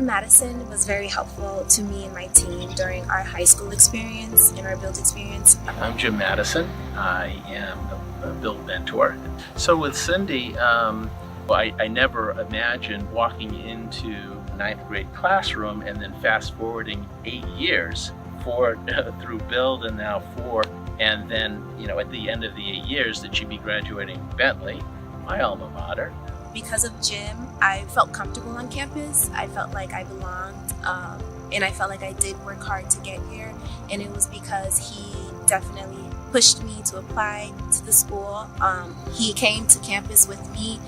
Madison was very helpful to me and my team during our high school experience and our BUILD experience. I'm Jim Madison. I am a BUILD mentor. So with Cindy, I never imagined walking into a 9th grade classroom and then fast forwarding 8 years through BUILD and now 4, and then at the end of the 8 years that she'd be graduating Bentley, my alma mater. Because of Jim, I felt comfortable on campus. I felt like I belonged, and I felt like I did work hard to get here. And it was because he definitely pushed me to apply to the school. He came to campus with me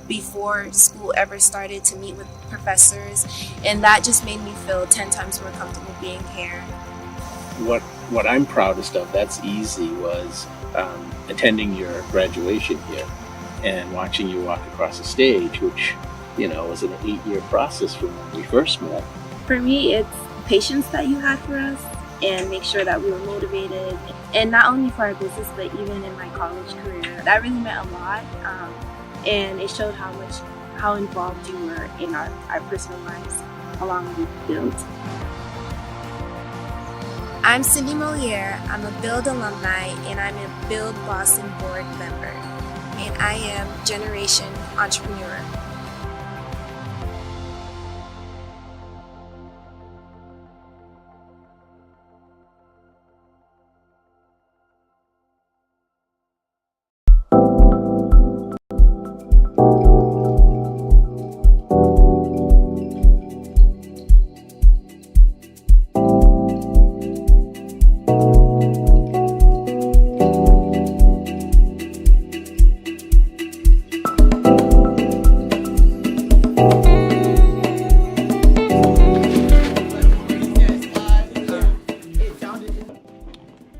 before school ever started to meet with professors, and that just made me feel 10 times more comfortable being here. What I'm proudest of, that's easy, was attending your graduation here and watching you walk across the stage, which was an 8-year process from when we first met. For me, it's patience that you had for us and make sure that we were motivated, and not only for our business but even in my college career. That really meant a lot, and it showed how involved you were in our personal lives along with BUILD. I'm Cindy Moliere. I'm a BUILD alumni, and I'm a BUILD Boston board member, and I am Generation Entrepreneur.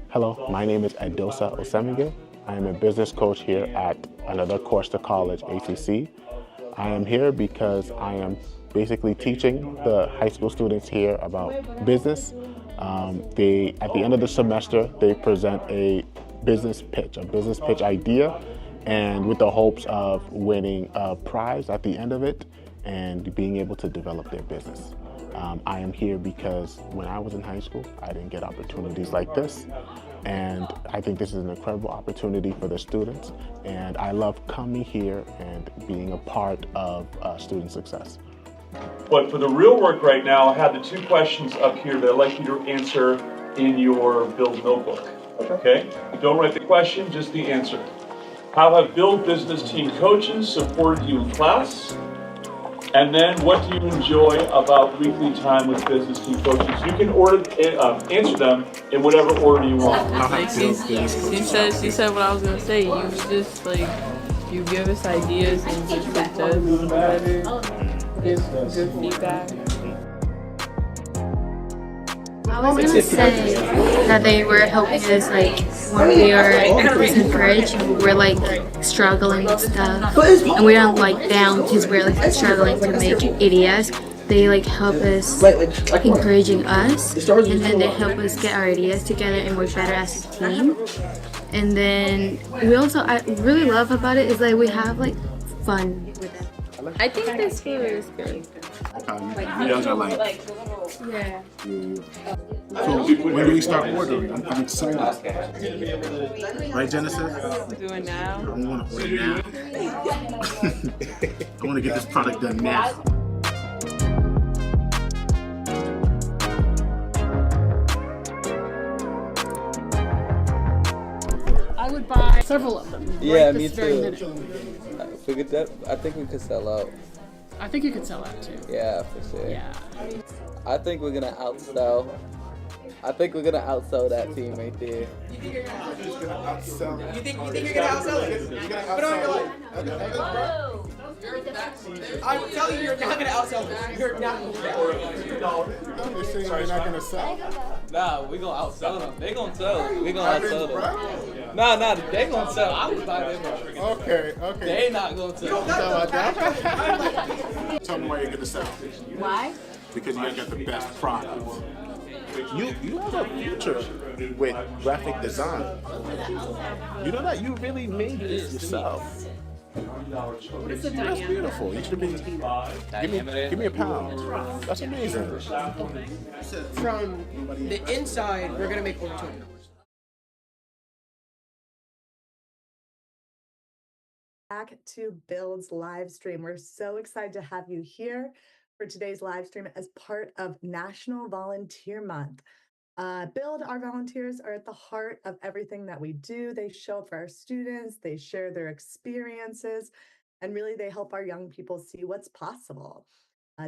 Hello, my name is Edosa Osemige. I am a business coach here at another Costa College, ACC. I am here because I am basically teaching the high school students here about business. At the end of the semester, they present a business pitch idea, and with the hopes of winning a prize at the end of it and being able to develop their business. I am here because when I was in high school, I didn't get opportunities like this. And I think this is an incredible opportunity for the students. And I love coming here and being a part of student success. But for the real work right now, I have the 2 questions up here that I'd like you to answer in your BUILD notebook. Okay? Don't write the question, just the answer. How have BUILD business team coaches supported you in class? And then, what do you enjoy about weekly time with business team coaches? You can answer them in whatever order you want. She said what I was gonna say. You just you give us ideas and just make us better, give good feedback. I was gonna say that they were helping us when we are increasing courage and we're struggling and stuff, and we don't down because we're struggling to make ideas. They help us, encouraging us, and then they help us get our ideas together and work better as a team. And then we also, I really love about it is we have fun with them. I think this food is good. You guys are Yeah. So when do we start ordering? I'm excited. Right, Genesis? Do it now. I want to order now. I want to get this product done now. I would buy several of them. Yeah, me too. I think we could sell out. I think you could sell out too. Yeah, for sure. Yeah. I think we're gonna outsell. That team right there. You think you're gonna outsell? You think you're gonna outsell it? Put on your life. I'm telling you, you're not gonna outsell this. You're not. You're saying you're not gonna sell? Nah, we gonna outsell them. They gonna sell. We gonna outsell them. Nah, they gonna sell. I'm gonna buy them. Okay. They not gonna sell. Tell me why you're gonna sell. Why? Because you got the best product. You have a future with graphic design. You know that you really made this yourself. What is the That's diameter? beautiful. You should be. Give me a pound. That's amazing. From the inside, we're gonna make over $200. Back to Build's live stream. We're so excited to have you here for today's live stream as part of National Volunteer Month. Build, our volunteers are at the heart of everything that we do. They show up for our students, they share their experiences, and really they help our young people see what's possible.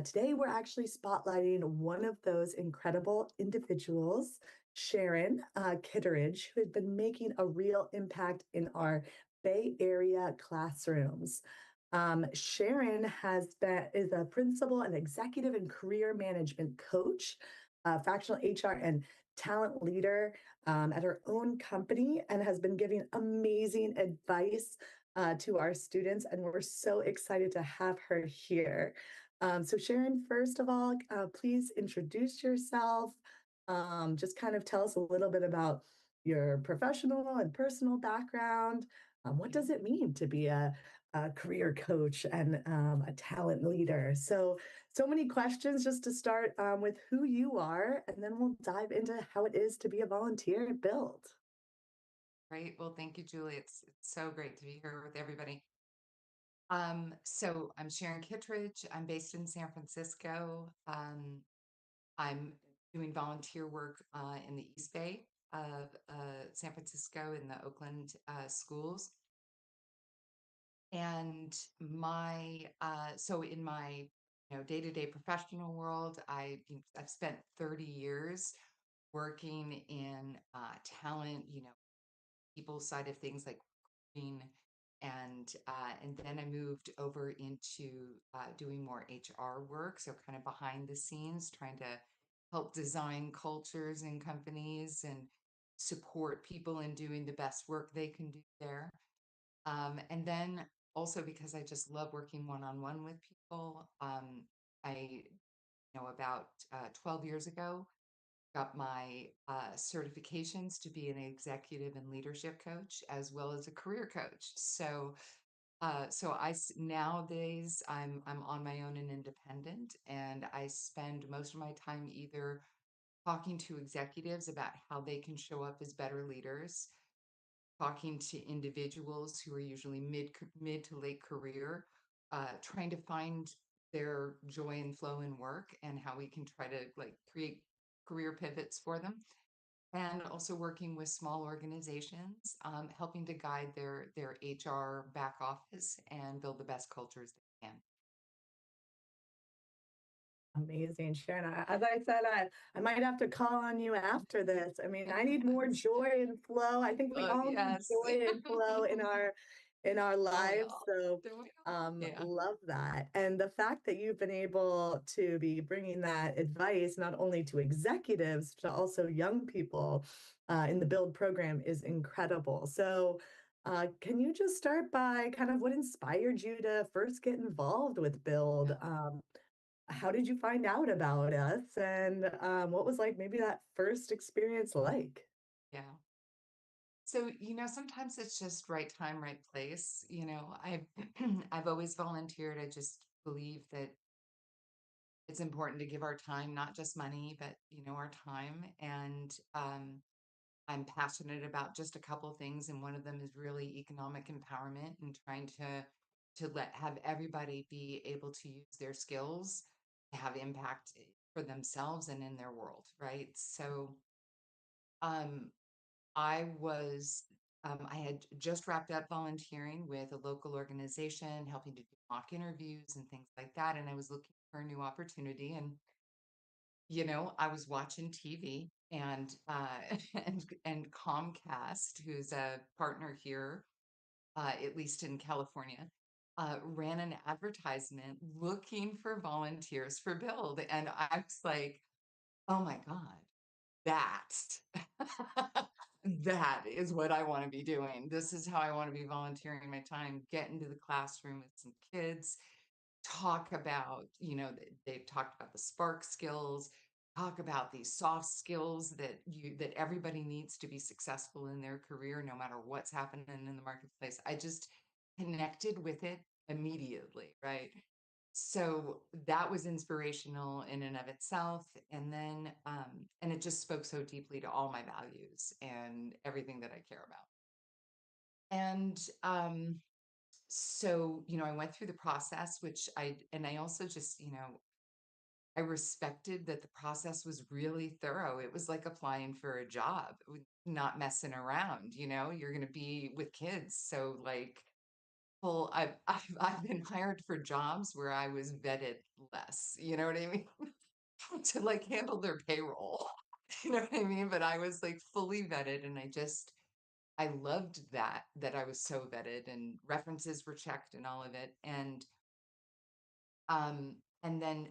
Today, we're actually spotlighting one of those incredible individuals, Sharon Kitteridge, who has been making a real impact in our Bay Area classrooms. Sharon is a principal and executive and career management coach, fractional HR and talent leader at her own company, and has been giving amazing advice to our students. And we're so excited to have her here. So Sharon, first of all, please introduce yourself. Just kind of tell us a little bit about your professional and personal background. What does it mean to be a career coach and a talent leader? So many questions just to start with who you are, and then we'll dive into how it is to be a volunteer at Build. Great. Well, thank you, Julie. It's so great to be here with everybody. So I'm Sharon Kittredge. I'm based in San Francisco. I'm doing volunteer work in the East Bay of San Francisco in the Oakland schools. And so in my day-to-day professional world, I've spent 30 years working in talent, people side of things like recruiting, and then I moved over into doing more HR work, so kind of behind the scenes, trying to help design cultures in companies and support people in doing the best work they can do there. And then also because I just love working one-on-one with people, I, about 12 years ago, got my certifications to be an executive and leadership coach as well as a career coach. Nowadays I'm on my own and independent, and I spend most of my time either talking to executives about how they can show up as better leaders, talking to individuals who are usually mid to late career, trying to find their joy and flow in work and how we can try to create career pivots for them, and also working with small organizations, helping to guide their HR back office and build the best cultures they can. Amazing, Sharon. As I said, I might have to call on you after this. I mean, I need more joy and flow. I think we all need joy and flow in our lives. So love that. And the fact that you've been able to be bringing that advice not only to executives, but also young people in the Build program is incredible. So can you just start by kind of what inspired you to first get involved with Build? How did you find out about us, and what was maybe that first experience like? Yeah. So, sometimes it's just right time, right place. I've I've always volunteered. I just believe that it's important to give our time, not just money, but our time. And I'm passionate about just a couple of things, and one of them is really economic empowerment and trying to have everybody be able to use their skills to have impact for themselves and in their world, right? So um, I had just wrapped up volunteering with a local organization, helping to do mock interviews and things like that, and I was looking for a new opportunity. And I was watching TV, and and Comcast, who's a partner here, at least in California, ran an advertisement looking for volunteers for Build, and I was like, "Oh my God, that that is what I want to be doing. This is how I want to be volunteering my time, get into the classroom with some kids, talk about, they've talked about the spark skills, talk about these soft skills that everybody needs to be successful in their career, no matter what's happening in the marketplace." connected with it immediately, right? So that was inspirational in and of itself. And then, and it just spoke so deeply to all my values and everything that I care about. And so, I went through the process, and I also just, I respected that the process was really thorough. It was like applying for a job, not messing around, you're going to be with kids. So like, well, I've been hired for jobs where I was vetted less, you know what I mean? To like handle their payroll. You know what I mean? But I was like fully vetted, and I loved that I was so vetted and references were checked and all of it. And then,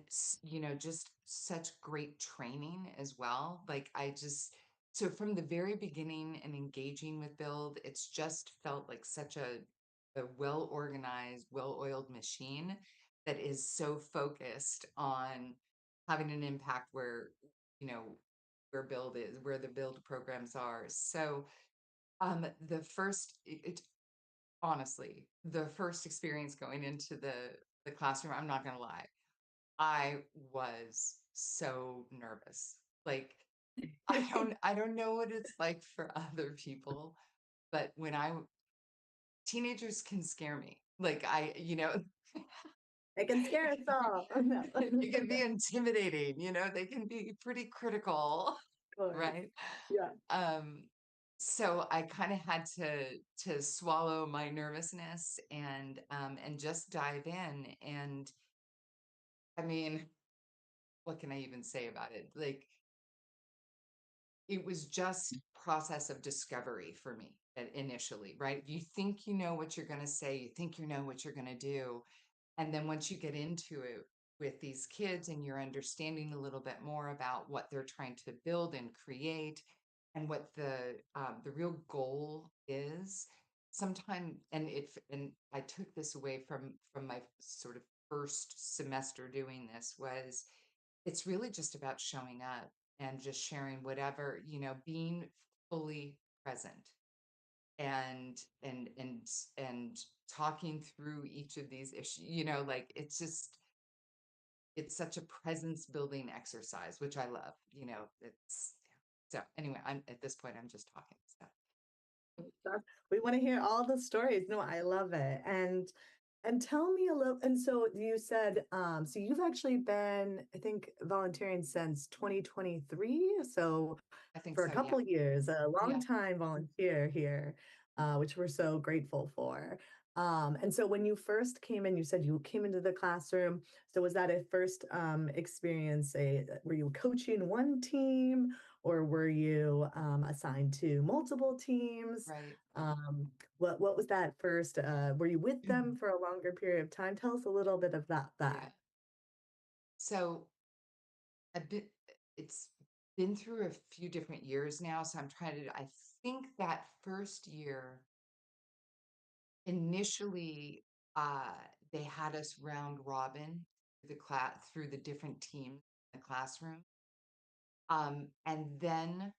just such great training as well. Like so from the very beginning and engaging with Build, it's just felt like such a well-organized, well-oiled machine that is so focused on having an impact you know, where the Build programs are. So, the first, honestly, the first experience going into the classroom, I'm not gonna lie, I was so nervous. Like, I don't know what it's like for other people, but teenagers can scare me. Like It can scare us all. No. it can be intimidating, they can be pretty critical, Of course. right? Yeah. So I kind of had to swallow my nervousness and just dive in. And I mean, what can I even say about it? Like, it was just process of discovery for me initially, right? You think you know what you're going to say, you think you know what you're going to do, and then once you get into it with these kids and you're understanding a little bit more about what they're trying to build and create and what the real goal is, sometimes, and I took this away from my sort of first semester doing this, was it's really just about showing up and just sharing whatever, being fully present and talking through each of these issues, like it's such a presence building exercise, which I love, it's so anyway, I'm at this point, I'm just talking. So We want to hear all the stories. No, I love it. And tell me a little, and so you said, so you've actually been, I think, volunteering since 2023. So I think for a so, yeah. couple years, a long Yeah. time volunteer here, which we're so grateful for. And so when you first came in, you said you came into the classroom. So was that a first experience? Were you coaching one team, or were you assigned to multiple teams? Right. What was that first? Were you with them for a longer period of time? Tell us a little bit about that. Yeah. So it's been through a few different years now. So I think that first year, initially, they had us round robin through the different teams in the classroom. And then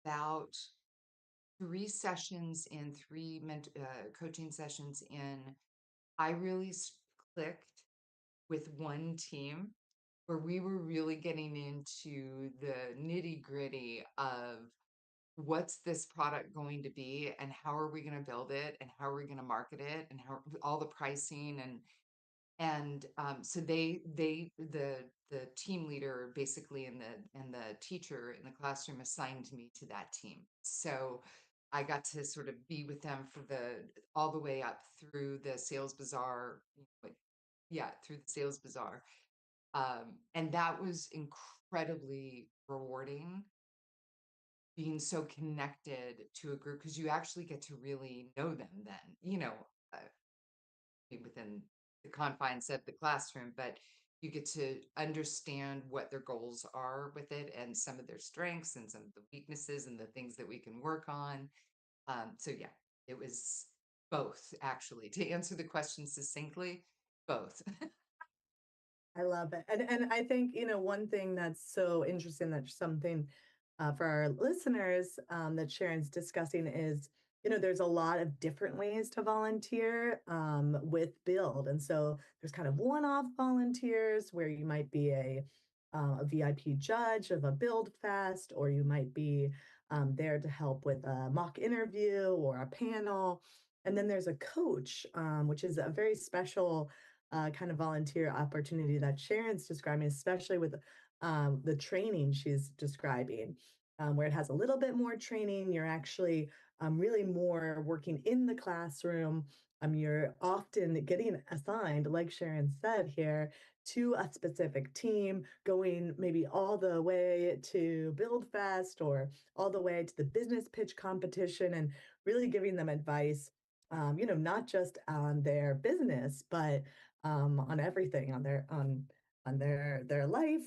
about 3 sessions in, coaching sessions in, I really clicked with one team where we were really getting into the nitty gritty of what's this product going to be and how are we going to build it and how are we going to market it and how all the pricing and so the team leader basically and the teacher in the classroom assigned me to that team. So I got to sort of be with them for all the way up through the sales bazaar, through the sales bazaar. And that was incredibly rewarding, being so connected to a group, because you actually get to really know them then, uh, within the confines of the classroom, but you get to understand what their goals are with it and some of their strengths and some of the weaknesses and the things that we can work on. So yeah, it was both, actually, to answer the question succinctly, both. I love it. And I think, one thing that's so interesting, that's something for our listeners that Sharon's discussing is there's a lot of different ways to volunteer with Build. And so there's kind of one-off volunteers where you might be a VIP judge of a Build Fest, or you might be there to help with a mock interview or a panel. And then there's a coach, which is a very special kind of volunteer opportunity that Sharon's describing, especially with the training she's describing, where it has a little bit more training. You're actually really more working in the classroom. You're often getting assigned, like Sharon said here, to a specific team, going maybe all the way to Build Fest or all the way to the business pitch competition, and really giving them advice, not just on their business, but on everything, on their life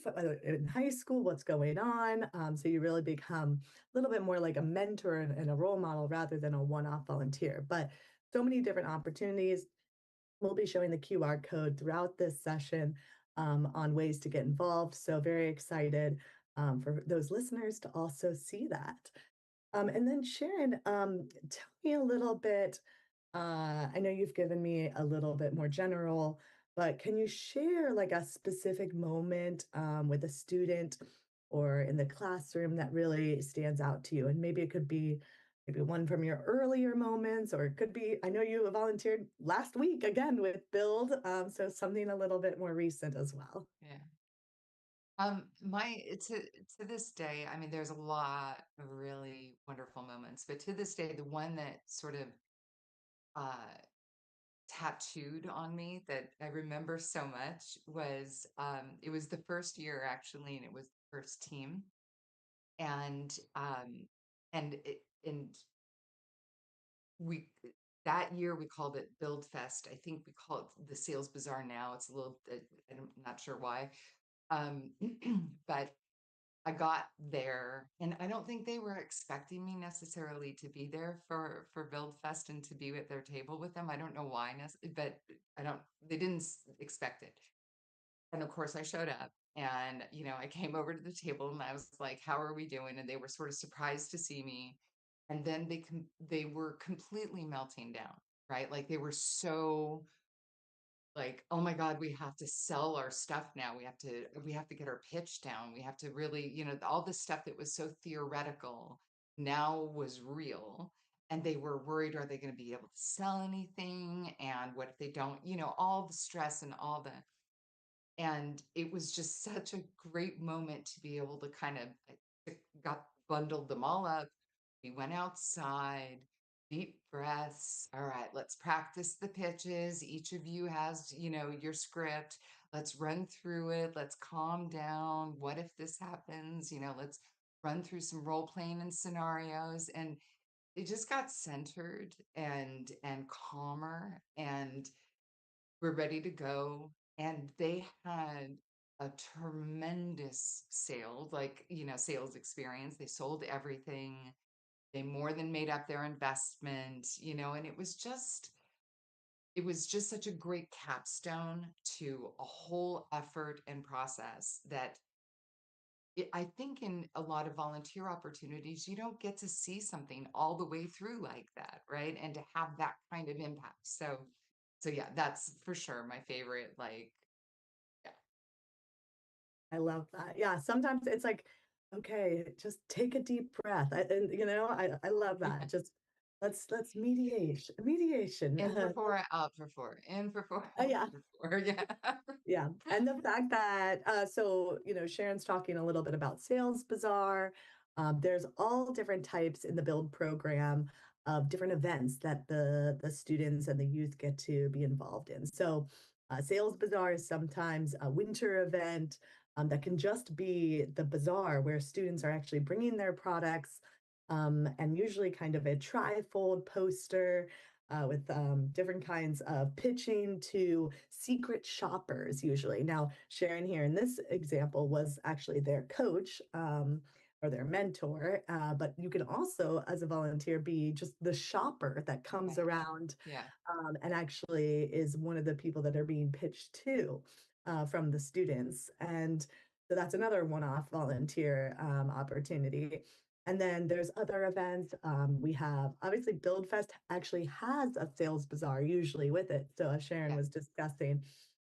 in high school, what's going on. So you really become a little bit more like a mentor and a role model rather than a one-off volunteer. But so many different opportunities. We'll be showing the QR code throughout this session on ways to get involved. So very excited for those listeners to also see that. And then Sharon, tell me a little bit. I know you've given me a little bit more general, but can you share like a specific moment with a student or in the classroom that really stands out to you? And maybe it could be maybe one from your earlier moments, or it could be, I know you volunteered last week again with Build, so something a little bit more recent as well. Yeah. My to this day, I mean, there's a lot of really wonderful moments, but to this day, the one that sort of uh, tattooed on me that I remember so much was it was the first year actually, and it was the first team, and and we that year we called it Build Fest. I think we call it the Sales Bazaar now. It's a little, I'm not sure why, um, but I got there, and I don't think they were expecting me necessarily to be there for Build Fest and to be at their table with them. I don't know why, but I don't. They didn't expect it. And of course, I showed up, and I came over to the table, and I was like, "How are we doing?" And they were sort of surprised to see me, and then they were completely melting down, right? Like they were so like, oh my God, we have to sell our stuff now. We have to get our pitch down. We have to really, all this stuff that was so theoretical now was real. And they were worried, are they going to be able to sell anything? And what if they don't, all the stress and all the, and it was just such a great moment to be able to kind of got bundled them all up. We went outside, deep breaths. All right, let's practice the pitches. Each of you has, your script. Let's run through it. Let's calm down. What if this happens? Let's run through some role playing and scenarios. And it just got centered and calmer, and we're ready to go. And they had a tremendous sales, sales experience. They sold everything. They more than made up their investment, and it was just such a great capstone to a whole effort and process that I think in a lot of volunteer opportunities, you don't get to see something all the way through like that, right? And to have that kind of impact. So yeah, that's for sure my favorite. Like, yeah. I love that. Yeah, sometimes it's like, okay, just take a deep breath. I love that. Just let's mediation. In for four, out for four. In for four, out Yeah. for four. Yeah. Yeah. And the fact that, so, Sharon's talking a little bit about Sales Bazaar. There's all different types in the Build program of different events that the students and the youth get to be involved in. So, Sales Bazaar is sometimes a winter event that can just be the bazaar where students are actually bringing their products, and usually kind of a trifold poster with different kinds of pitching to secret shoppers, usually. Now, Sharon here in this example was actually their coach or their mentor, but you can also, as a volunteer, be just the shopper that comes Right. around Yeah. and actually is one of the people that are being pitched to from the students. And so that's another one-off volunteer opportunity. And then there's other events. We have obviously Build Fest actually has a sales bazaar usually with it. So as Sharon was discussing,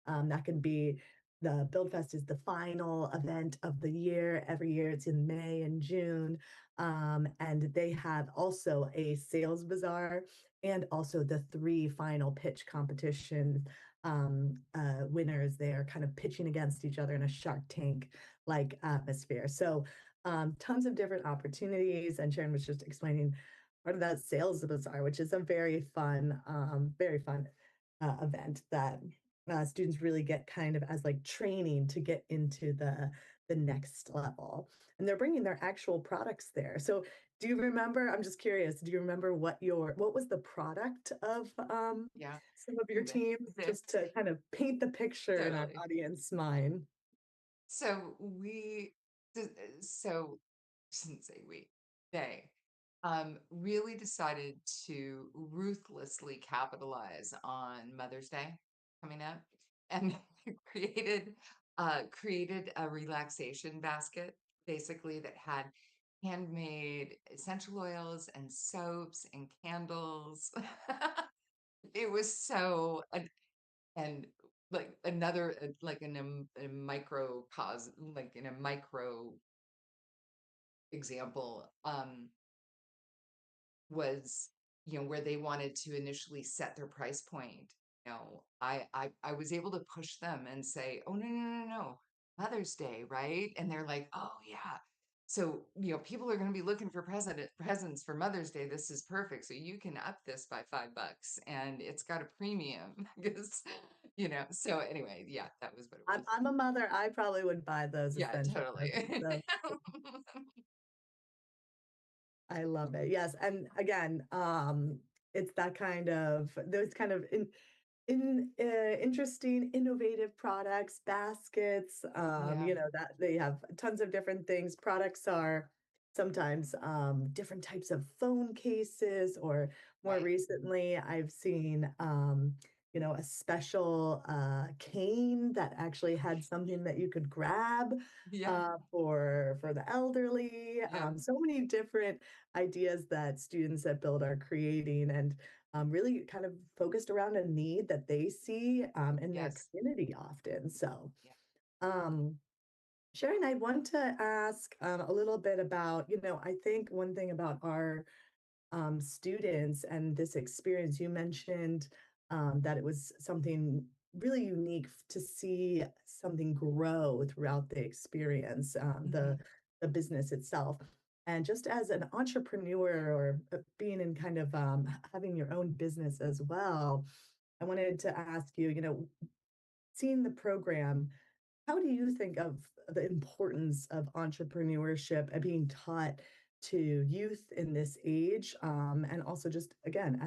that can be the Build Fest is the final event of the year. Every year it's in May and June. And they have also a sales bazaar and also the 3 final pitch competition winners. They are kind of pitching against each other in a Shark Tank like atmosphere. So tons of different opportunities. And Sharon was just explaining part of that sales bazaar, which is a very fun event that students really get kind of as like training to get into the next level. And they're bringing their actual products there. So do you remember, I'm just curious, do you remember what was the product of some of your teams, just to kind of paint the picture in our audience mind? So so shouldn't say we, they really decided to ruthlessly capitalize on Mother's Day coming up, and created a relaxation basket basically that had handmade essential oils and soaps and candles. It was so and like another like in a microcosm, like in a micro example, was, where they wanted to initially set their price point. I was able to push them and say, oh, no, no, no, no, Mother's Day, right? And they're like, oh, yeah. So, people are going to be looking for presents for Mother's Day. This is perfect. So you can up this by $5 and it's got a premium because, so anyway, yeah, that was what it was. I'm a mother. I probably would buy those essential Totally. oils, so. I love it. Yes. And again, it's that kind of those kind of interesting, innovative products, baskets, that they have tons of different things. Products are sometimes different types of phone cases, or more recently, I've seen a special cane that actually had something that you could grab for the elderly. So many different ideas that students at Build are creating, and really kind of focused around a need that they see in their community often. So, Sharon, I want to ask a little bit about, I think one thing about our students and this experience, you mentioned that it was something really unique to see something grow throughout the experience, the business itself. And just as an entrepreneur, or being in kind of having your own business as well, I wanted to ask you, seeing the program, how do you think of the importance of entrepreneurship and being taught to youth in this age? And also just again,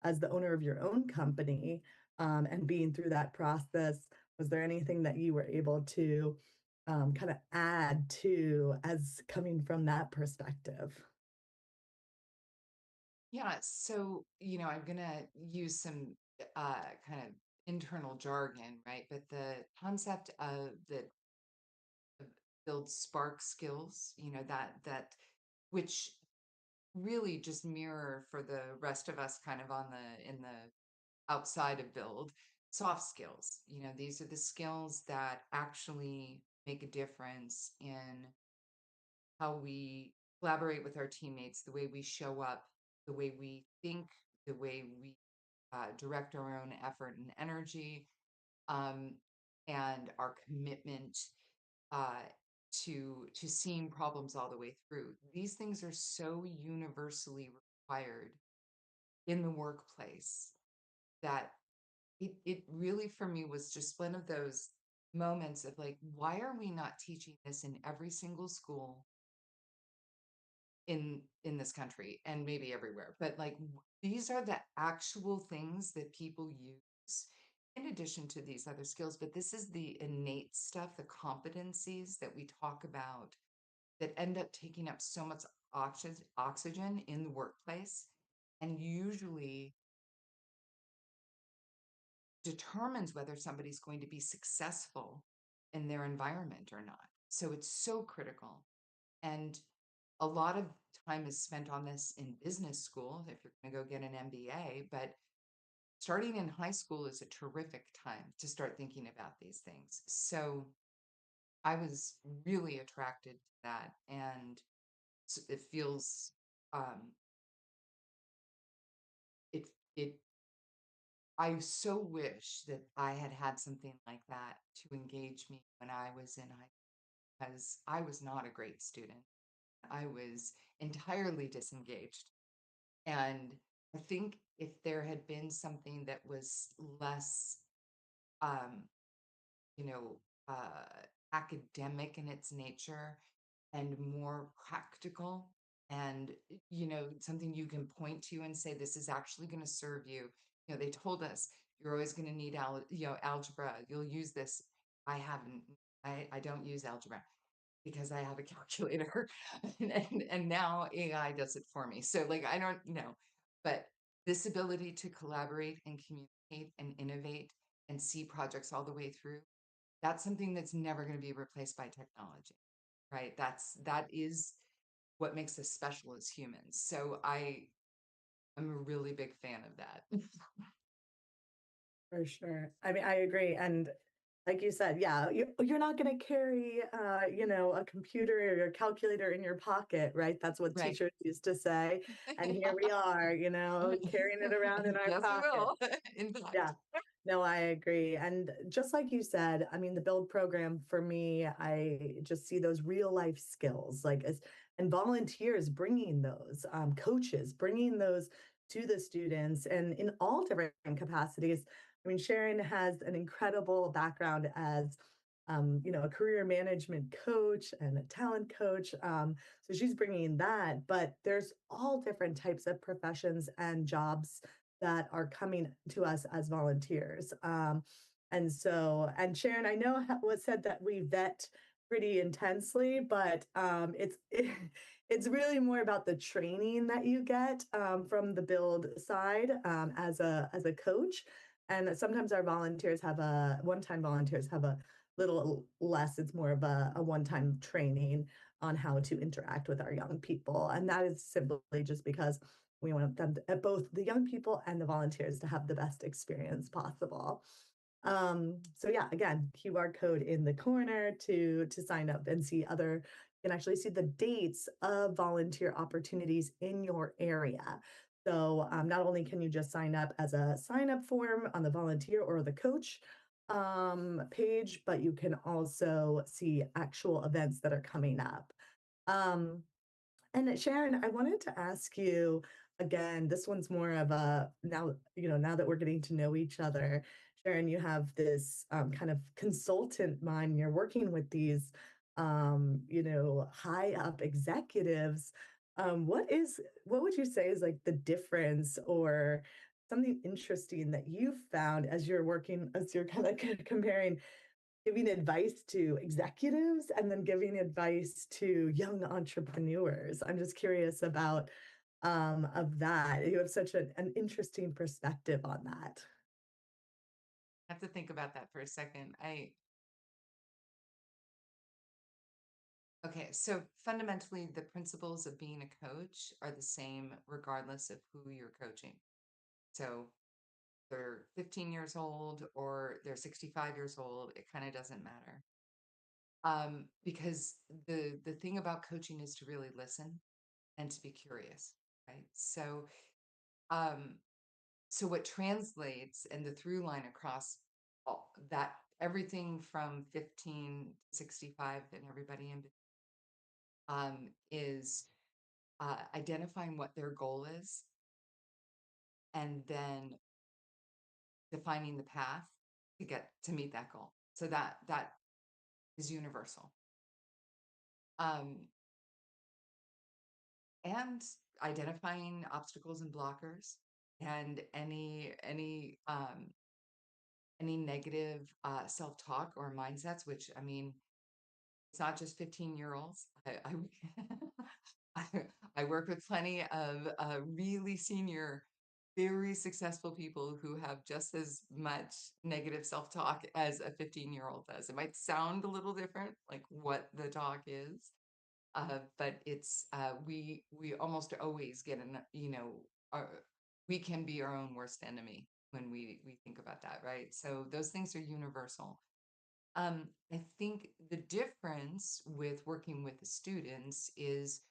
as the owner of your own company, and being through that process, was there anything that you were able to kind of add to as coming from that perspective? Yeah, so, I'm gonna use some kind of internal jargon, right? But the concept of the build spark skills, that which really just mirror for the rest of us kind of on in the outside of build soft skills. These are the skills that actually make a difference in how we collaborate with our teammates, the way we show up, the way we think, the way we direct our own effort and energy, um, and our commitment uh, to seeing problems all the way through. These things are so universally required in the workplace that it really for me was just one of those moments of like, why are we not teaching this in every single school in this country and maybe everywhere? But like, these are the actual things that people use in addition to these other skills. But this is the innate stuff, the competencies that we talk about that end up taking up so much oxygen in the workplace, and usually determines whether somebody's going to be successful in their environment or not. So it's so critical. And a lot of time is spent on this in business school if you're going to go get an MBA, but starting in high school is a terrific time to start thinking about these things. So I was really attracted to that, and it feels um, it. I so wish that I had had something like that to engage me when I was in high school, because I was not a great student. I was entirely disengaged. And I think if there had been something that was less, um, you know, academic in its nature and more practical, and, something you can point to and say, this is actually going to serve you. They told us you're always going to need algebra. You'll use this. I haven't, I don't use algebra because I have a calculator and now AI does it for me. So like, I don't know, but this ability to collaborate and communicate and innovate and see projects all the way through, that's something that's never going to be replaced by technology, right? That is what makes us special as humans. So I'm a really big fan of that. For sure. I mean, I agree. And like you said, yeah, you're not going to carry, a computer or a calculator in your pocket, right? That's what Right. teachers used to say. And here we are, carrying it around in our Yes, we pocket. will. In fact. Yeah. No, I agree. And just like you said, I mean, the build program for me, I just see those real life skills, and volunteers bringing those, coaches bringing those to the students and in all different capacities. I mean, Sharon has an incredible background as, a career management coach and a talent coach. So she's bringing that, but there's all different types of professions and jobs that are coming to us as volunteers. And Sharon, I know was said that we vet pretty intensely, but it's really more about the training that you get from the build side as a coach. And sometimes our volunteers have one-time volunteers have a little less. It's more of a one-time training on how to interact with our young people. And that is simply just because we want them both the young people and the volunteers to have the best experience possible. So yeah, again, QR code in the corner to sign up and see other, you can actually see the dates of volunteer opportunities in your area. So not only can you just sign up as a sign up form on the volunteer or the coach page, but you can also see actual events that are coming up. Um, and Sharon, I wanted to ask you again, this one's more of a now that we're getting to know each other, Sharon, you have this kind of consultant mind. You're working with these, high up executives. What would you say is like the difference or something interesting that you found as you're working, as you're kind of comparing giving advice to executives and then giving advice to young entrepreneurs? I'm just curious about of that. You have such an interesting perspective on that. I have to think about that for a second. Okay, so fundamentally, the principles of being a coach are the same regardless of who you're coaching. So they're 15 years old or they're 65 years old, it kind of doesn't matter. Because the thing about coaching is to really listen and to be curious, right? Um, so what translates and the through line across all that everything from 15 to 65 and everybody in between is identifying what their goal is and then defining the path to meet that goal. So that is universal. And identifying obstacles and blockers and any negative self-talk or mindsets, which I mean, it's not just 15-year-olds. I, I work with plenty of really senior, very successful people who have just as much negative self-talk as a 15-year-old does. It might sound a little different, like what the talk is, but it's we almost always get we can be our own worst enemy when we think about that, right? So those things are universal. I think the difference with working with the students is,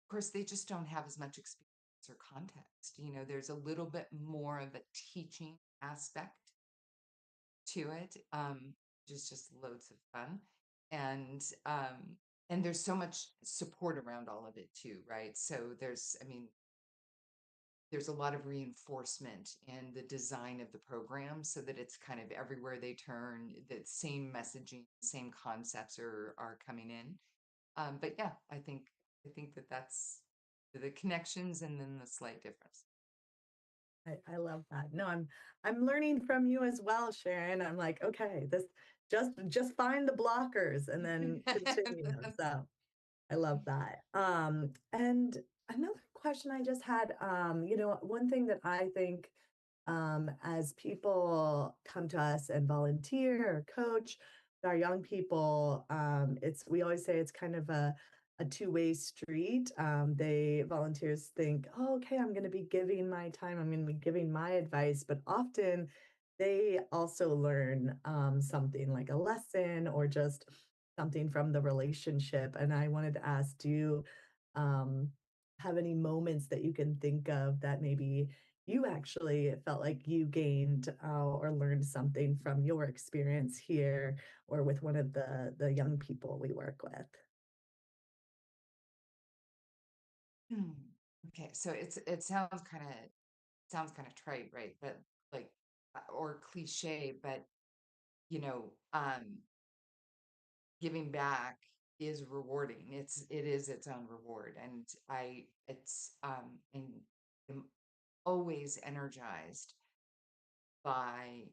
of course, they just don't have as much experience or context. There's a little bit more of a teaching aspect to it, which is just loads of fun. And there's so much support around all of it too, right? So there's a lot of reinforcement in the design of the program so that it's kind of everywhere they turn, the same messaging, same concepts are coming in. But yeah, I think that's the connections and then the slight difference. I love that. No, I'm learning from you as well, Sharon. I'm like, okay, this just find the blockers and then continue. So I love that. And another question I just had, one thing that I think as people come to us and volunteer or coach our young people, we always say it's kind of a two-way street. They volunteers think, oh, okay, I'm going to be giving my time, I'm going to be giving my advice, but often they also learn something like a lesson or just something from the relationship. And I wanted to ask, do you um, have any moments that you can think of that maybe you actually felt like you gained or learned something from your experience here or with one of the young people we work with? Okay, so it sounds kind of trite, right? But like or cliche, but you know, um, giving back is rewarding. It is its own reward, and I'm always energized by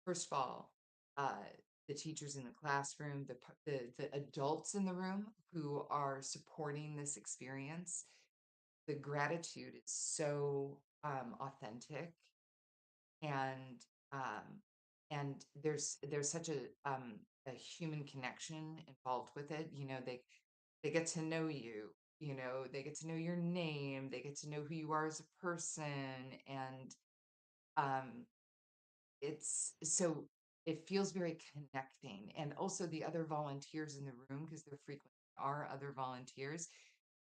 first of all uh, the teachers in the classroom, the adults in the room who are supporting this experience. The gratitude is so authentic, and um, there's such a human connection involved with it. They get to know you. They get to know your name. They get to know who you are as a person, and um, it feels very connecting. And also the other volunteers in the room, because there frequently are other volunteers,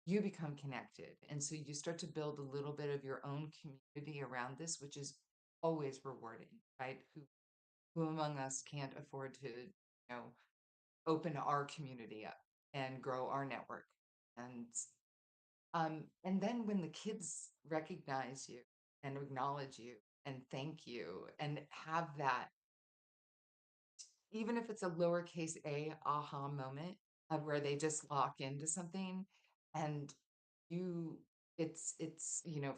you become connected. And so you start to build a little bit of your own community around this, which is always rewarding, right? Who among us can't afford to, open our community up and grow our network? And then when the kids recognize you and acknowledge you and thank you and have that, even if it's a lowercase a aha moment of where they just lock into something, and you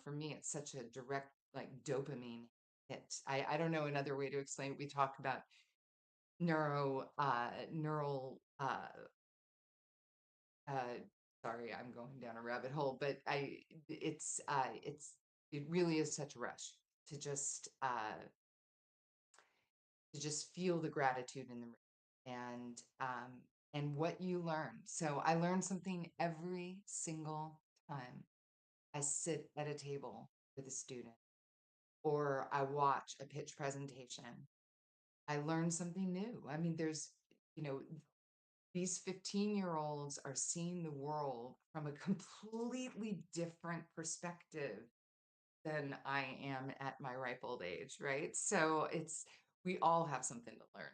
for me it's such a direct like dopamine hit. I don't know another way to explain it. We talk about neural uh sorry, I'm going down a rabbit hole, but it really is such a rush to just feel the gratitude in the room and what you learn. So I learn something every single time I sit at a table with a student or I watch a pitch presentation. I learn something new. I mean, you know, these 15-year-olds are seeing the world from a completely different perspective than I am at my ripe old age, right? So we all have something to learn.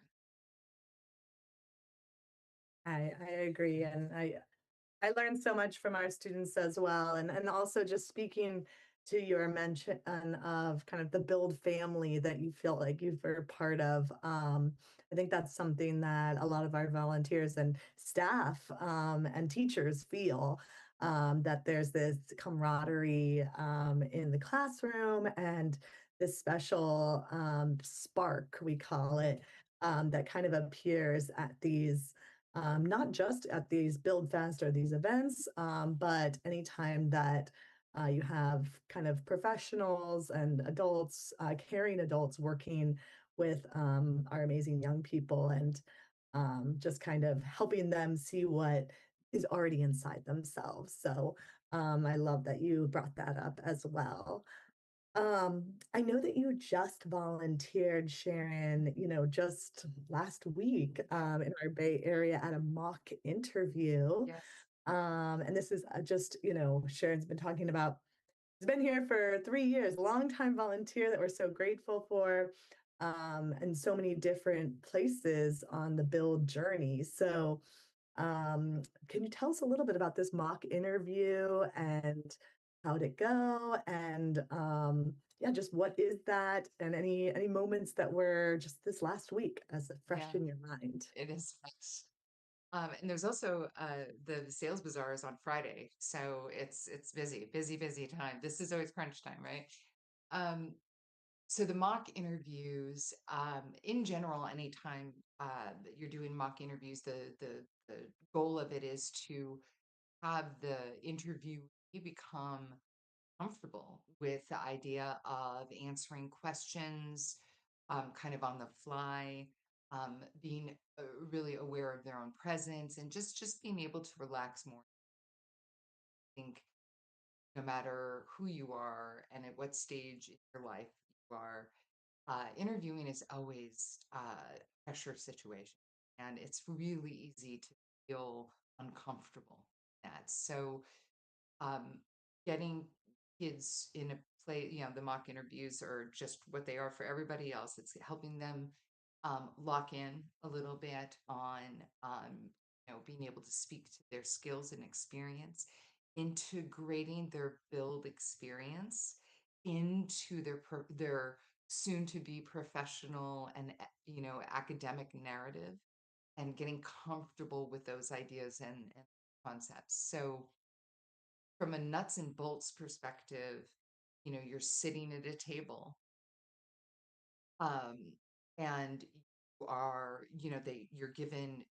I agree. And I learned so much from our students as well. And also just speaking to your mention of kind of the build family that you feel like you were part of. I think that's something that a lot of our volunteers and staff and teachers feel that there's this camaraderie in the classroom and this special spark, we call it, that kind of appears at these not just at these Build Fest or these events, but anytime that you have kind of professionals and adults, caring adults working with our amazing young people and just kind of helping them see what is already inside themselves. So I love that you brought that up as well. I know that you just volunteered, Sharon, just last week in our Bay Area at a mock interview. Yes. And this is just, Sharon's been talking about, has been here for 3 years, longtime volunteer that we're so grateful for, and so many different places on the build journey. So can you tell us a little bit about this mock interview and how'd it go? And yeah, just what is that? And any moments that were just this last week as fresh Yeah, in your mind? it is fresh. And there's also the sales bazaar is on Friday, so it's busy time. This is always crunch time, right? Um, so the mock interviews, in general, anytime that you're doing mock interviews, the goal of it is to have the interviewee become comfortable with the idea of answering questions, kind of on the fly, being really aware of their own presence, and just being able to relax more. I think no matter who you are and at what stage in your life you are, interviewing is always a pressure situation, and it's really easy to feel uncomfortable in that. So, um, getting kids in a play, the mock interviews are just what they are for everybody else. It's helping them lock in a little bit on, being able to speak to their skills and experience, integrating their build experience into their soon to be professional and academic narrative, and getting comfortable with those ideas and concepts. So from a nuts and bolts perspective, you're sitting at a table, um, and you're given,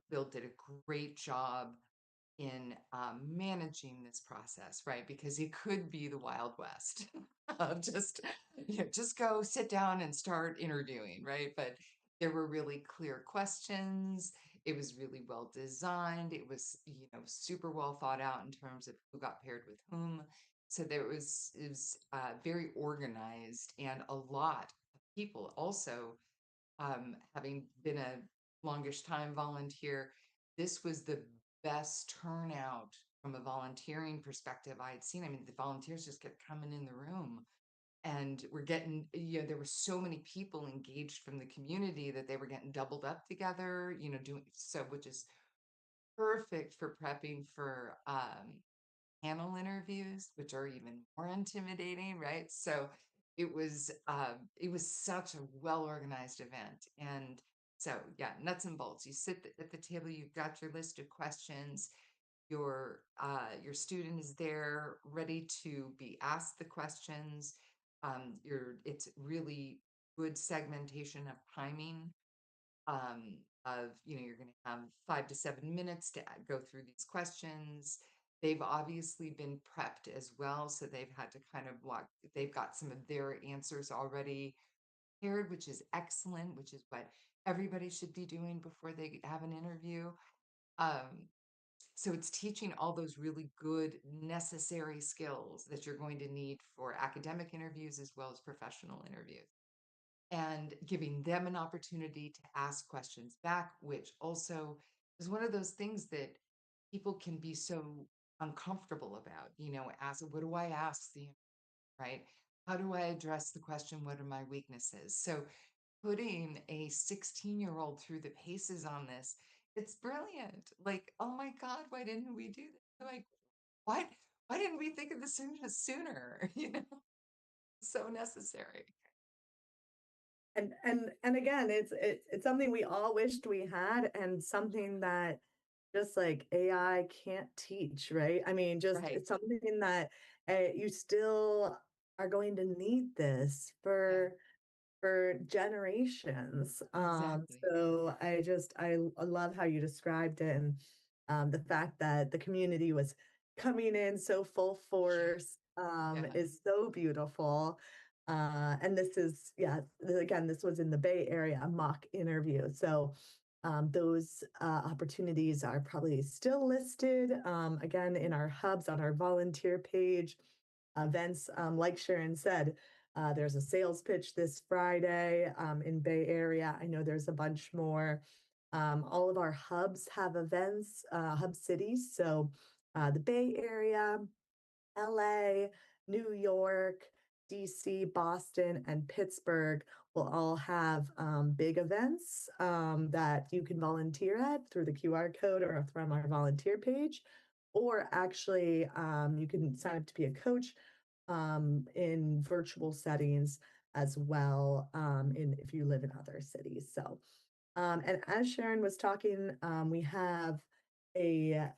Bill did a great job in managing this process, right? Because it could be the Wild West of just go sit down and start interviewing, right? But there were really clear questions. It was really well designed. It was, super well thought out in terms of who got paired with whom. So it was very organized, and a lot of people also, having been a longish time volunteer, this was the best turnout from a volunteering perspective I had seen. I mean, the volunteers just kept coming in the room, and we're getting, there were so many people engaged from the community that they were getting doubled up together, doing so, which is perfect for prepping for panel interviews, which are even more intimidating, right? So it was such a well organized event. And so yeah, nuts and bolts. You sit at the table, you've got your list of questions, your student is there ready to be asked the questions. It's really good segmentation of timing, of, you're going to have 5 to 7 minutes to go through these questions. They've obviously been prepped as well, so they've had to kind of they've got some of their answers already prepared, which is excellent, which is what everybody should be doing before they have an interview. Um, so it's teaching all those really good necessary skills that you're going to need for academic interviews as well as professional interviews, and giving them an opportunity to ask questions back, which also is one of those things that people can be so uncomfortable about, ask, what do I ask the, right? How do I address the question? What are my weaknesses? So putting a 16-year-old through the paces on this, it's brilliant. Like, oh my God, why didn't we do this? Like, why didn't we think of this sooner? So necessary. And again, it's something we all wished we had, and something that just like AI can't teach, right? I mean, just Right. it's something that you still are going to need this for generations. Exactly. So I love how you described it, and the fact that the community was coming in so full force Yeah. is so beautiful. And this is, yeah, again, this was in the Bay Area, a mock interview. So Those opportunities are probably still listed, again, in our hubs on our volunteer page. Events, like Sharon said, there's a sales pitch this Friday in Bay Area. I know there's a bunch more. All of our hubs have events, hub cities. So the Bay Area, LA, New York, DC, Boston, and Pittsburgh will all have big events that you can volunteer at through the QR code or from our volunteer page. Or actually, you can sign up to be a coach in virtual settings as well if you live in other cities. So, and as Sharon was talking, we have I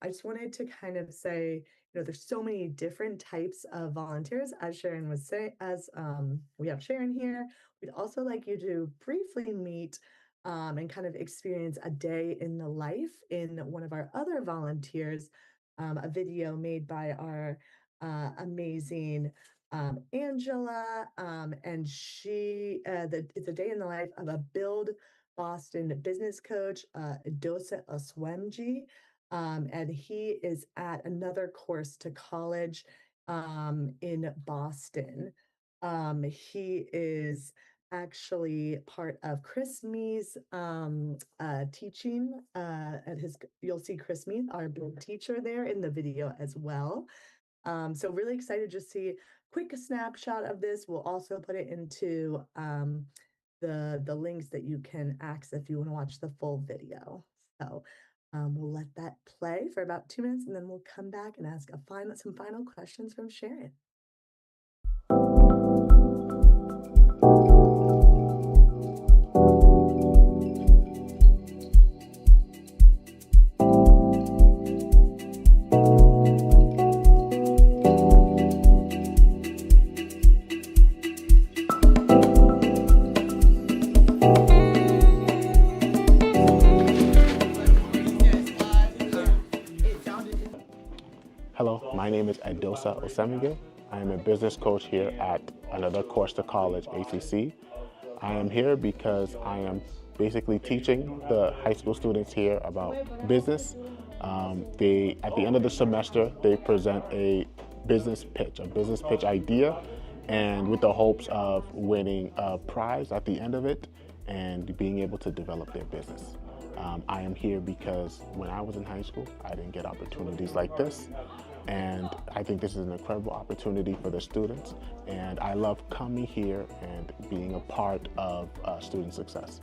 just wanted to kind of say, there's so many different types of volunteers, as Sharon was saying, as we have Sharon here. We'd also like you to briefly meet and kind of experience a day in the life in one of our other volunteers, a video made by our amazing Angela, and it's a day in the life of a BUILD Boston business coach, Dosa Oswemji, and he is at another course to college in Boston. He is actually part of Chris Mee's teaching at his. You'll see Chris Mee, our BUILD teacher, there in the video as well. So really excited to see quick snapshot of this. We'll also put it into the links that you can access if you want to watch the full video. So we'll let that play for about 2 minutes, and then we'll come back and ask some final questions from Sharon. Hello, my name is Ed I am a business coach here at another course to college, ACC. I am here because I am basically teaching the high school students here about business. At the end of the semester, they present a business pitch idea, and with the hopes of winning a prize at the end of it and being able to develop their business. I am here because when I was in high school, I didn't get opportunities like this. And I think this is an incredible opportunity for the students. And I love coming here and being a part of student success.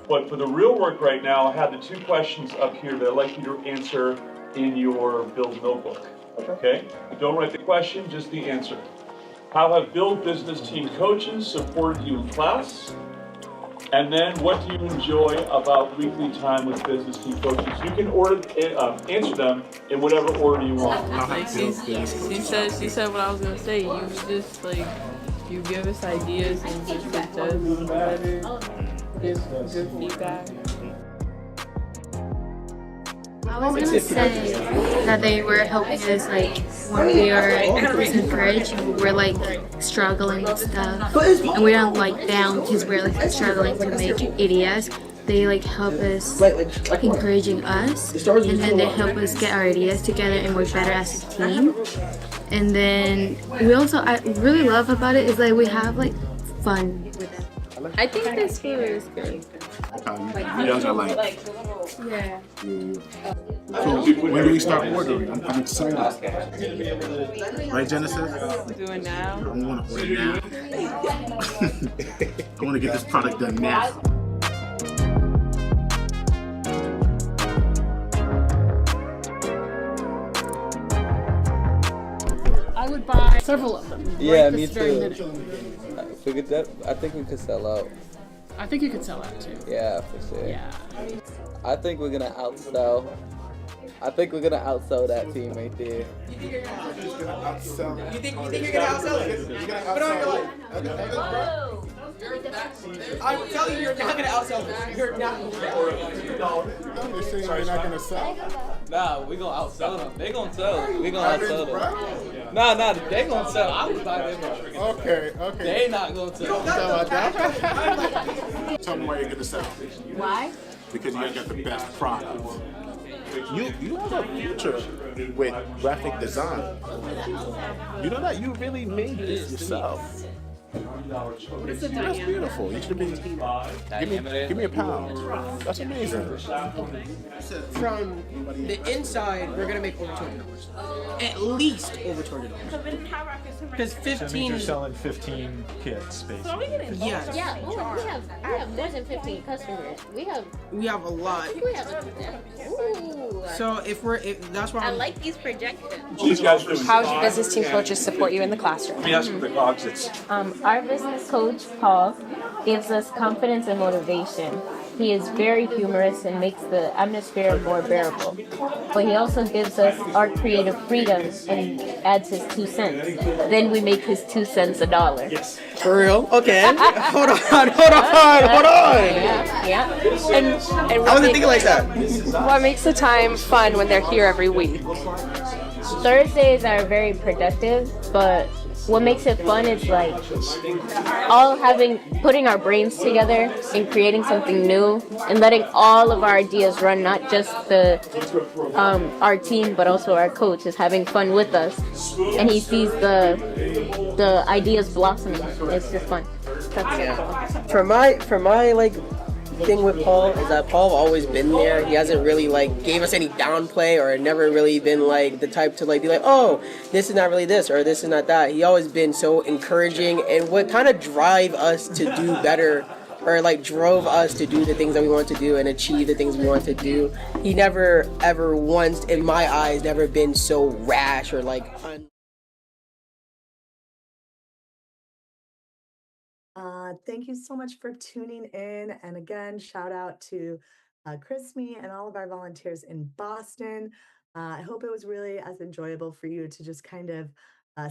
But for the real work right now, I have the 2 questions up here that I'd like you to answer in your BUILD notebook. Okay? Don't write the question, just the answer. How have BUILD business team coaches supported you in class? And then, what do you enjoy about weekly time with business team coaches? You can answer them in whatever order you want. Like she said what I was gonna say. You just you give us ideas and just it does better. Give good feedback. I was gonna say that they were helping us when we are in bridge and we're struggling and stuff, and we don't down because we're struggling to make ideas. They help us, encouraging us, and then they help us get our ideas together and work better as a team. And then we also, I really love about it is we have fun with it. I think this food is good. You guys are yeah. So when do we start ordering? I'm excited. Right, Genesis? Do it now. I want to order now. I want to get this product done now. I would buy several of them. Yeah, me too. I think we could sell out. I think you could sell out too. Yeah, for sure. Yeah. I think we're gonna outsell. That team right there. You think you're gonna outsell? You think you're gonna outsell it? You're gonna outsell it? I'm telling you, you're not gonna outsell this. You're not. I'm just saying you're not gonna sell. Nah, we gonna outsell them. They gonna sell. We gonna outsell them. Nah, they gonna sell. I was buying them. Okay. They not gonna sell. You talking about that? Tell me why you're gonna sell. Why? Because you got the best product. You have a future with graphic design. You know that you really made this yourself. That's beautiful. You should be. Give me a pound. That's amazing. From the inside, we're gonna make over $200. At least over $200. Because 15. You're selling 15 kits, basically. Yes. Yeah, we have more than 15 customers. We have a lot. Ooh. So that's why I like these projections. How's your business team coaches support you in the classroom? Let me ask you the opposites. Our business coach, Paul, gives us confidence and motivation. He is very humorous and makes the atmosphere more bearable. But he also gives us our creative freedom and adds his 2 cents. Then we make his 2 cents a dollar. For real? Okay. Hold on. Yeah. And I wasn't thinking like that. What makes the time fun when they're here every week? Thursdays are very productive, but what makes it fun is like putting our brains together and creating something new and letting all of our ideas run, not just our team but also our coach is having fun with us, and he sees the ideas blossoming. It's just fun. That's it. For my like thing with Paul is that Paul always been there. He hasn't really like gave us any downplay or never really been like the type to like be like, oh, this is not really this or this is not that. He always been so encouraging and what kind of drive us to do better or like drove us to do the things that we want to do and achieve the things we want to do. He never ever once in my eyes never been so rash or like Thank you so much for tuning in. And again, shout out to Chrismy and all of our volunteers in Boston. I hope it was really as enjoyable for you to just kind of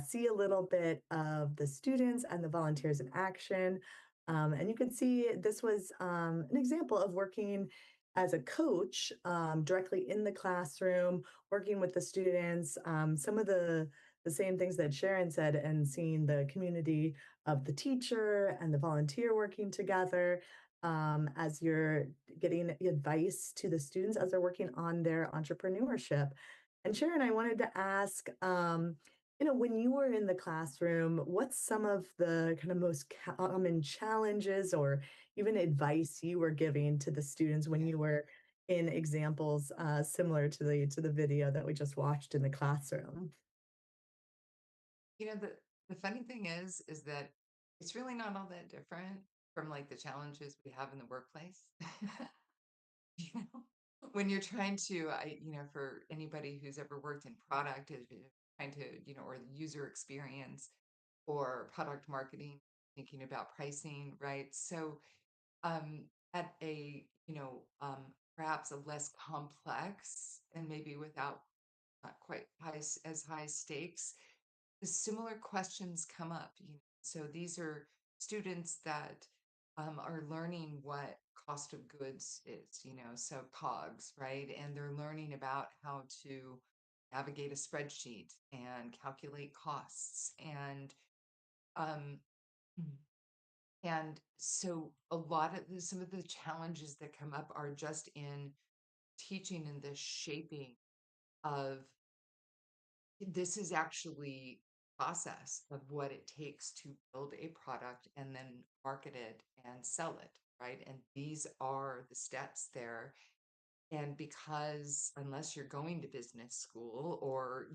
see a little bit of the students and the volunteers in action. And you can see this was an example of working as a coach directly in the classroom, working with the students, some of the same things that Sharon said, and seeing the community of the teacher and the volunteer working together as you're getting advice to the students as they're working on their entrepreneurship. And Sharon, I wanted to ask, when you were in the classroom, what's some of the kind of most common challenges or even advice you were giving to the students when you were in examples similar to the video that we just watched in the classroom? The funny thing is that it's really not all that different from like the challenges we have in the workplace. you know, when you're trying to, for anybody who's ever worked in product, is trying to, or the user experience or product marketing, thinking about pricing, right? So, at a, perhaps a less complex and maybe without not quite as high stakes, the similar questions come up. So these are students that are learning what cost of goods is, so COGS, right? And they're learning about how to navigate a spreadsheet and calculate costs. Um, and so a lot of some of the challenges that come up are just in teaching and the shaping of this is actually process of what it takes to build a product and then market it and sell it, right? And these are the steps there. And because unless you're going to business school or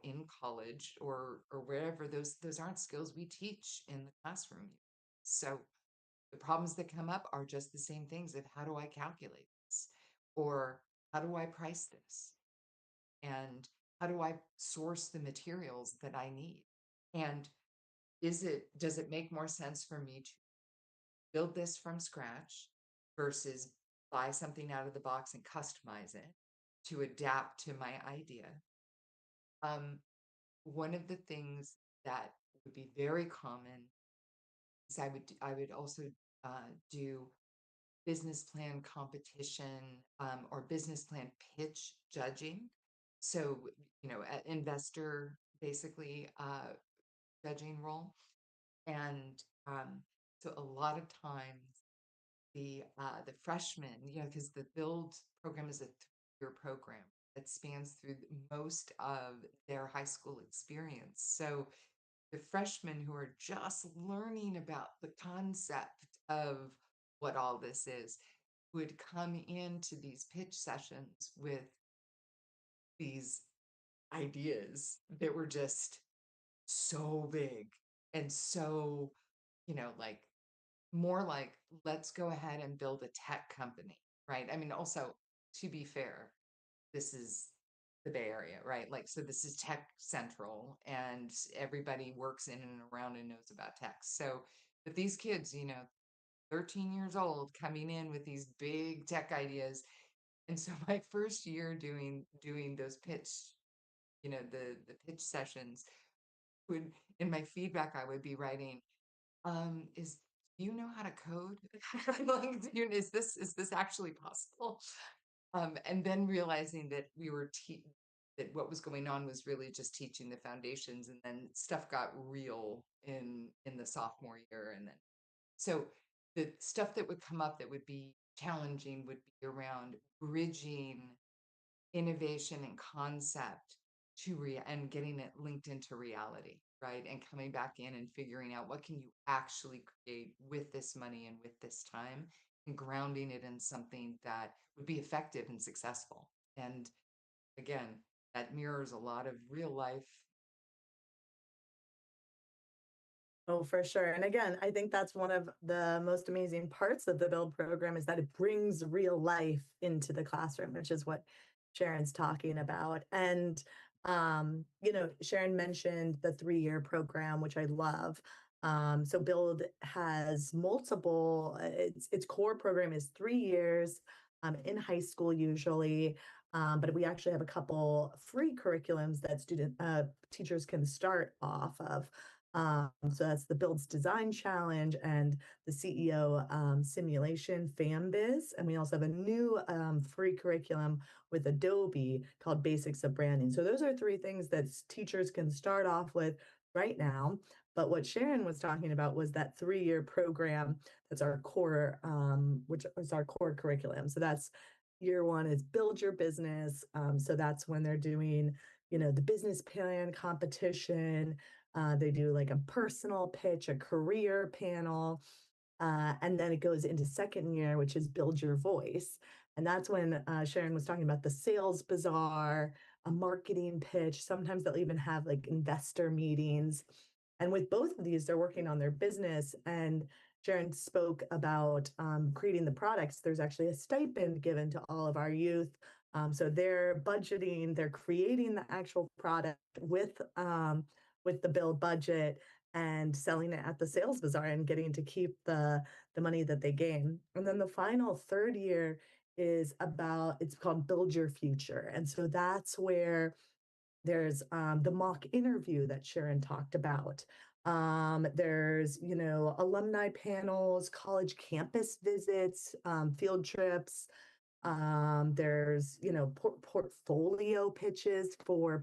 in college or wherever, those aren't skills we teach in the classroom. So the problems that come up are just the same things of how do I calculate this, or how do I price this, and how do I source the materials that I need? And does it make more sense for me to build this from scratch versus buy something out of the box and customize it to adapt to my idea? One of the things that would be very common is I would also do business plan competition or business plan pitch judging. So, an investor basically judging role. And so a lot of times the freshmen, because the Build program is a 3-year program that spans through most of their high school experience. So the freshmen who are just learning about the concept of what all this is would come into these pitch sessions with these ideas that were just so big and so, like more like, let's go ahead and build a tech company, right? I mean, also, to be fair, this is the Bay Area, right? Like, so this is tech central and everybody works in and around and knows about tech. So, but these kids, 13 years old coming in with these big tech ideas. And so my first year doing those pitch, the pitch sessions would, in my feedback, I would be writing, is do you know how to code? Like, is this actually possible? And then realizing that that what was going on was really just teaching the foundations, and then stuff got real in the sophomore year, and then so the stuff that would come up that would be challenging would be around bridging innovation and concept to and getting it linked into reality, right? And coming back in and figuring out what can you actually create with this money and with this time, and grounding it in something that would be effective and successful. And again, that mirrors a lot of real life. Oh, for sure. And again, I think that's one of the most amazing parts of the Build program is that it brings real life into the classroom, which is what Sharon's talking about. And Sharon mentioned the 3-year program, which I love. So Build has multiple, its core program is 3 years in high school usually. But we actually have a couple free curriculums that teachers can start off of. So that's the Builds Design Challenge and the CEO Simulation FamBiz. And we also have a new free curriculum with Adobe called Basics of Branding. So those are 3 things that teachers can start off with right now. But what Sharon was talking about was that 3-year program that's our core, which is our core curriculum. So that's year 1 is build your business. So that's when they're doing, the business plan competition. They do like a personal pitch, a career panel, and then it goes into 2nd year, which is build your voice. And that's when Sharon was talking about the sales bazaar, a marketing pitch. Sometimes they'll even have like investor meetings. And with both of these, they're working on their business. And Sharon spoke about creating the products. There's actually a stipend given to all of our youth. So they're budgeting, they're creating the actual product with the Build budget and selling it at the sales bazaar and getting to keep the money that they gain. And then the final 3rd year is it's called Build Your Future. And so that's where there's the mock interview that Sharon talked about. There's, alumni panels, college campus visits, field trips. There's, portfolio pitches for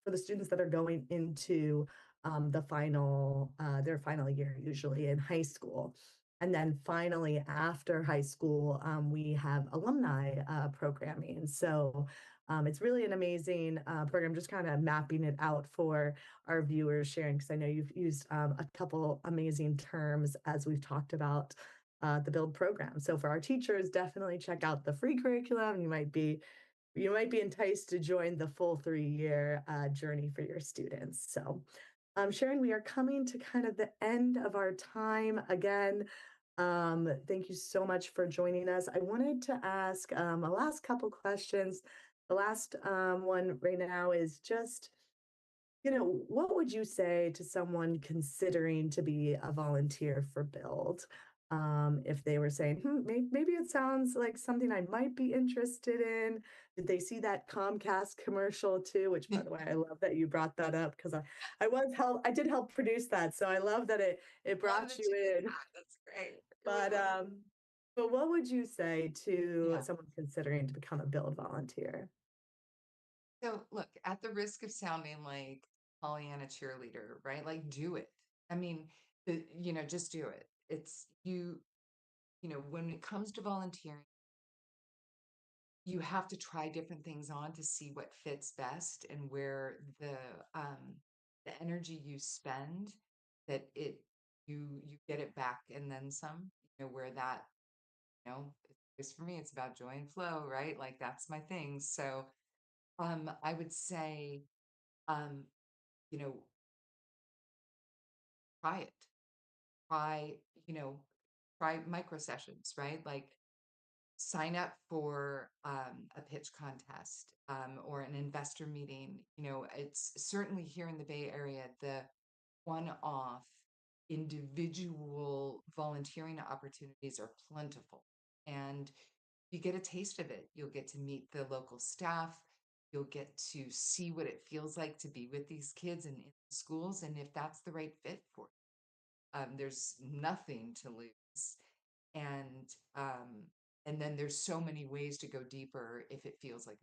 the students that are going into their final year, usually in high school. And then finally, after high school, we have alumni programming. So it's really an amazing program, just kind of mapping it out for our viewers, Sharon, because I know you've used a couple amazing terms as we've talked about the Build program. So for our teachers, definitely check out the free curriculum. You might be enticed to join the full 3-year journey for your students. So Sharon, we are coming to kind of the end of our time again. Thank you so much for joining us. I wanted to ask a last couple questions. The last one right now is just, what would you say to someone considering to be a volunteer for Build? If they were saying, maybe it sounds like something I might be interested in. Did they see that Comcast commercial too? Which, by the way, I love that you brought that up because I did help produce that. So I love that it brought you in. That's great. But what would you say to someone considering to become a Build volunteer? So look, at the risk of sounding like Pollyanna cheerleader, right? Like do it. I mean, just do it. It's when it comes to volunteering, you have to try different things on to see what fits best and where the energy you spend, that you get it back and then some, where that, it's for me, it's about joy and flow, right? Like that's my thing. So I would say, um, you know, try it. Try, try micro sessions, right? Like sign up for a pitch contest or an investor meeting. It's certainly here in the Bay Area, the one-off individual volunteering opportunities are plentiful. And you get a taste of it. You'll get to meet the local staff. You'll get to see what it feels like to be with these kids and in schools. And if that's the right fit for you, there's nothing to lose. And and then there's so many ways to go deeper if it feels like.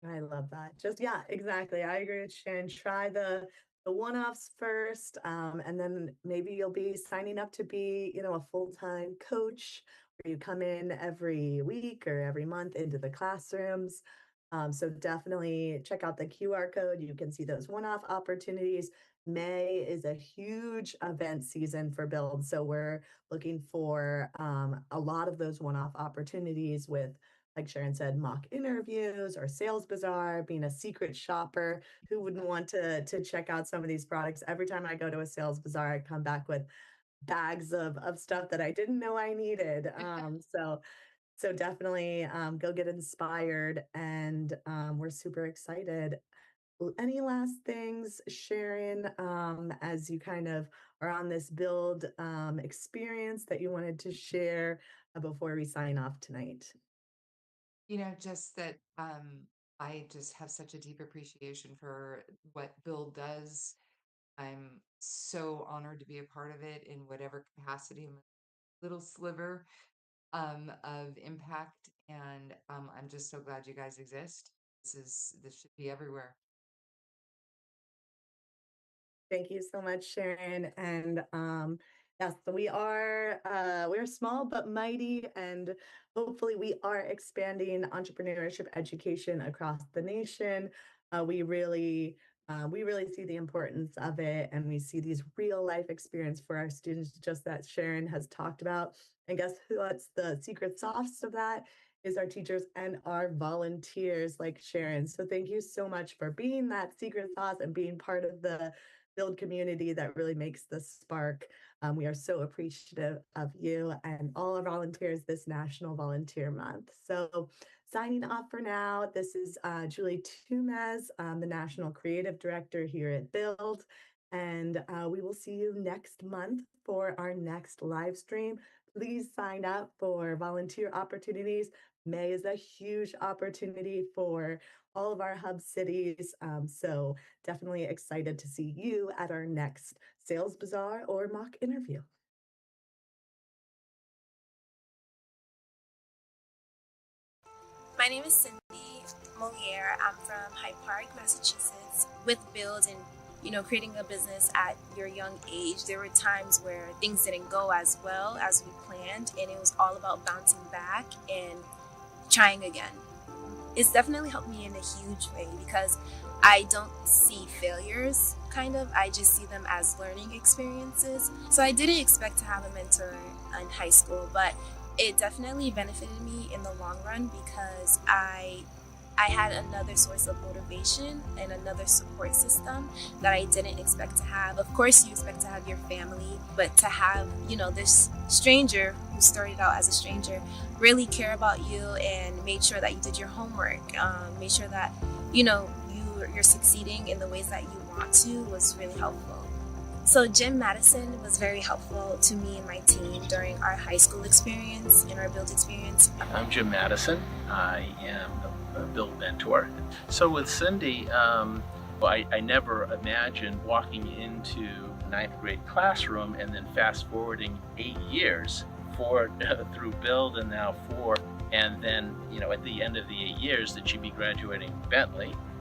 I love that. Just yeah, exactly. I agree with Sharon. Try the one-offs first, and then maybe you'll be signing up to be, a full-time coach where you come in every week or every month into the classrooms. So definitely check out the QR code. You can see those one-off opportunities. May is a huge event season for Build, so we're looking for a lot of those one-off opportunities with, like Sharon said, mock interviews or sales bazaar, being a secret shopper. Who wouldn't want to check out some of these products? Every time I go to a sales bazaar, I come back with bags of stuff that I didn't know I needed. So definitely go get inspired, and we're super excited. Any last things, Sharon, as you kind of are on this build experience that you wanted to share before we sign off tonight? Just that I just have such a deep appreciation for what Bill does. I'm so honored to be a part of it in whatever capacity, my little sliver of impact. And I'm just so glad you guys exist. This should be everywhere. Thank you so much, Sharon. And yes, we're small but mighty, and hopefully we are expanding entrepreneurship education across the nation. We really see the importance of it, and we see these real life experience for our students, just that Sharon has talked about. And guess what's the secret sauce of that? Is our teachers and our volunteers like Sharon. So thank you so much for being that secret sauce and being part of the Build community that really makes the spark. We are so appreciative of you and all our volunteers this National Volunteer Month. So signing off for now, this is Julie Tumez, the National Creative Director here at Build. And we will see you next month for our next live stream. Please sign up for volunteer opportunities. May is a huge opportunity for all of our hub cities. So definitely excited to see you at our next sales bazaar or mock interview. My name is Cindy Moliere. I'm from Hyde Park, Massachusetts. With Build and creating a business at your young age, there were times where things didn't go as well as we planned, and it was all about bouncing back and trying again. It's definitely helped me in a huge way because I don't see failures, I just see them as learning experiences. So I didn't expect to have a mentor in high school, but it definitely benefited me in the long run because I had another source of motivation and another support system that I didn't expect to have. Of course, you expect to have your family, but to have, this stranger who started out as a stranger really care about you and made sure that you did your homework, made sure that, you're succeeding in the ways that you want to was really helpful. So Jim Madison was very helpful to me and my team during our high school experience and our Build experience. I'm Jim Madison. I am a Build mentor. So with Cindy, I never imagined walking into a ninth grade classroom and then fast forwarding 8 years through Build and now 4. And then, at the end of the 8 years that she'd be graduating Bentley.